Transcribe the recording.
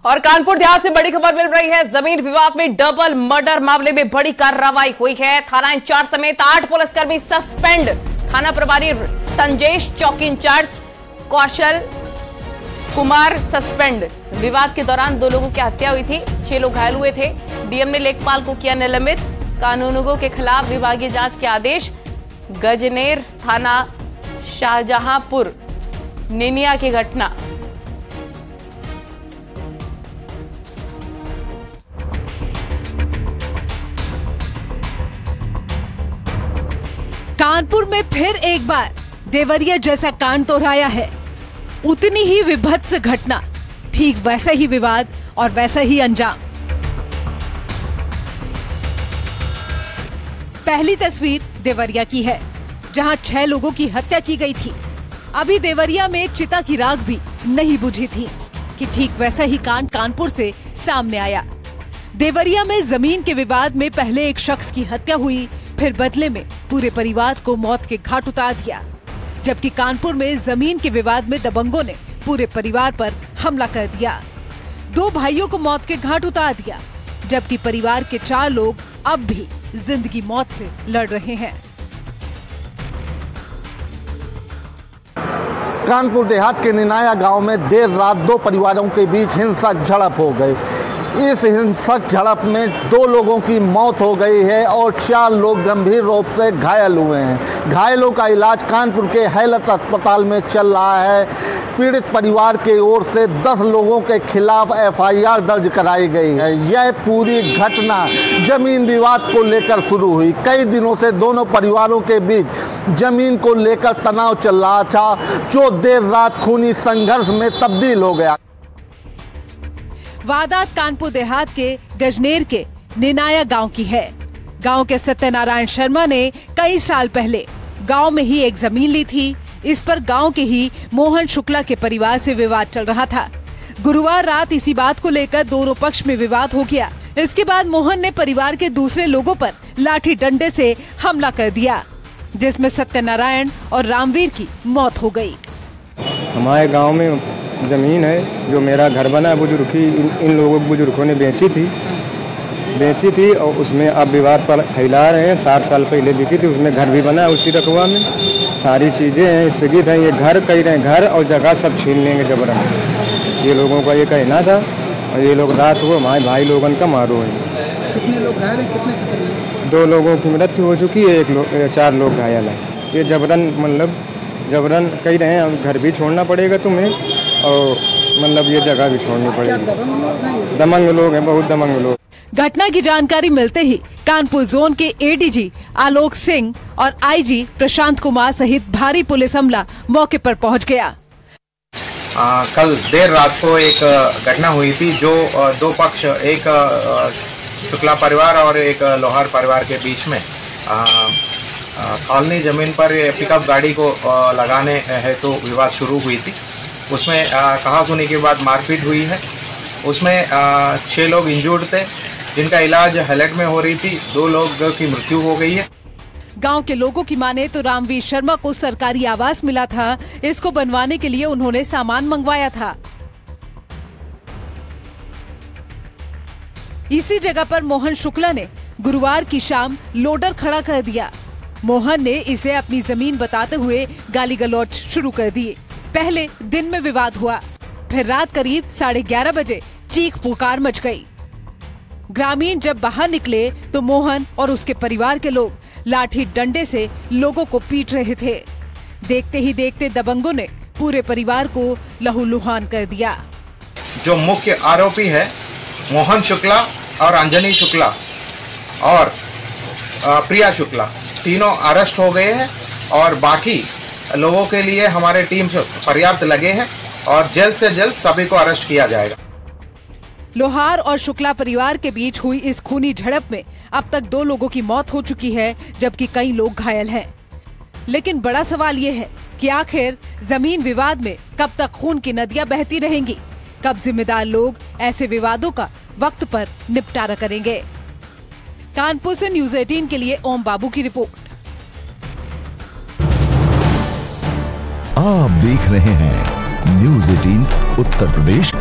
और कानपुर देहात से बड़ी खबर मिल रही है। जमीन विवाद में डबल मर्डर मामले में बड़ी कार्रवाई हुई है। थाना इंचार्ज समेत 8 पुलिसकर्मी सस्पेंड। थाना प्रभारी संजेश, चौकी इंचार्ज कौशल कुमार सस्पेंड। विवाद के दौरान 2 लोगों की हत्या हुई थी, 6 लोग घायल हुए थे। डीएम ने लेखपाल को किया निलंबित। कानूनगों के खिलाफ विभागीय जांच के आदेश। गजनेर थाना शाहजहांपुर निनिया की घटना। कानपुर में फिर एक बार देवरिया जैसा कांड दोहराया है। उतनी ही विभत्स घटना, ठीक वैसा ही विवाद और वैसा ही अंजाम। पहली तस्वीर देवरिया की है, जहां 6 लोगों की हत्या की गई थी। अभी देवरिया में चिता की राख भी नहीं बुझी थी कि ठीक वैसा ही कांड कानपुर से सामने आया। देवरिया में जमीन के विवाद में पहले एक शख्स की हत्या हुई, फिर बदले में पूरे परिवार को मौत के घाट उतार दिया। जबकि कानपुर में जमीन के विवाद में दबंगों ने पूरे परिवार पर हमला कर दिया। 2 भाइयों को मौत के घाट उतार दिया, जबकि परिवार के 4 लोग अब भी जिंदगी मौत से लड़ रहे हैं। कानपुर देहात के निनाया गांव में देर रात 2 परिवारों के बीच हिंसक झड़प हो गई। इस हिंसक झड़प में 2 लोगों की मौत हो गई है और 4 लोग गंभीर रूप से घायल हुए हैं। घायलों का इलाज कानपुर के हैलत अस्पताल में चल रहा है। पीड़ित परिवार की ओर से 10 लोगों के खिलाफ एफआईआर दर्ज कराई गई है। यह पूरी घटना जमीन विवाद को लेकर शुरू हुई। कई दिनों से दोनों परिवारों के बीच जमीन को लेकर तनाव चल रहा था, जो देर रात खूनी संघर्ष में तब्दील हो गया। वारदात कानपुर देहात के गजनेर के निनाया गांव की है। गांव के सत्यनारायण शर्मा ने कई साल पहले गांव में ही एक जमीन ली थी। इस पर गांव के ही मोहन शुक्ला के परिवार से विवाद चल रहा था। गुरुवार रात इसी बात को लेकर दोनों पक्ष में विवाद हो गया। इसके बाद मोहन ने परिवार के दूसरे लोगों पर लाठी डंडे से हमला कर दिया, जिसमें सत्यनारायण और रामवीर की मौत हो गई। हमारे गाँव में ज़मीन है जो मेरा घर बना है, इन बुजुर्गों ने बेची थी और उसमें अब विवाद पर फैला रहे हैं। 60 साल पहले बिकी थी, उसमें घर भी बना है, उसी रकबा में सारी चीज़ें हैं, स्थगित हैं। ये घर कह रहे हैं, घर और जगह सब छीन लेंगे जबरन। ये लोगों का ये कहना था और ये लोग रात को हमारे भाई लोगन का मारो है। कितने लोग घायल हैं, कितने खतरे? 2 लोगों की मृत्यु हो चुकी है, 4 लोग घायल हैं। ये जबरन जबरन कह रहे हैं, घर भी छोड़ना पड़ेगा तुम्हें और ये जगह भी छोड़नी पड़ेगी। दमंग लोग हैं, बहुत दमंग लोग। घटना की जानकारी मिलते ही कानपुर जोन के एडीजी आलोक सिंह और आईजी प्रशांत कुमार सहित भारी पुलिस अमला मौके पर पहुंच गया। कल देर रात को एक घटना हुई थी, जो 2 पक्ष, एक शुक्ला परिवार और एक लोहार परिवार के बीच में कॉलोनी जमीन पर पिकअप गाड़ी को लगाने हेतु विवाद शुरू हुई थी। उसमें कहासुनी के बाद मारपीट हुई है। उसमें 6 लोग इंजर्ड थे, जिनका इलाज हैलट में हो रही थी। 2 लोग की मृत्यु हो गई है। गांव के लोगों की माने तो रामवीर शर्मा को सरकारी आवास मिला था। इसको बनवाने के लिए उन्होंने सामान मंगवाया था। इसी जगह पर मोहन शुक्ला ने गुरुवार की शाम लोडर खड़ा कर दिया। मोहन ने इसे अपनी जमीन बताते हुए गाली गलौज शुरू कर दिए। पहले दिन में विवाद हुआ, फिर रात करीब 11:30 बजे चीख पुकार मच गई। ग्रामीण जब बाहर निकले तो मोहन और उसके परिवार के लोग लाठी डंडे से लोगों को पीट रहे थे। देखते ही देखते दबंगों ने पूरे परिवार को लहूलुहान कर दिया। जो मुख्य आरोपी है मोहन शुक्ला और अंजनी शुक्ला और प्रिया शुक्ला, तीनों अरेस्ट हो गए हैं और बाकी लोगों के लिए हमारे टीम पर्याप्त लगे हैं और जल्द से जल्द सभी को अरेस्ट किया जाएगा। लोहार और शुक्ला परिवार के बीच हुई इस खूनी झड़प में अब तक 2 लोगों की मौत हो चुकी है, जबकि कई लोग घायल हैं। लेकिन बड़ा सवाल ये है कि आखिर जमीन विवाद में कब तक खून की नदियां बहती रहेंगी? कब जिम्मेदार लोग ऐसे विवादों का वक्त पर निपटारा करेंगे? कानपुर से न्यूज़ 18 के लिए ओम बाबू की रिपोर्ट। आप देख रहे हैं न्यूज़ 18 उत्तर प्रदेश।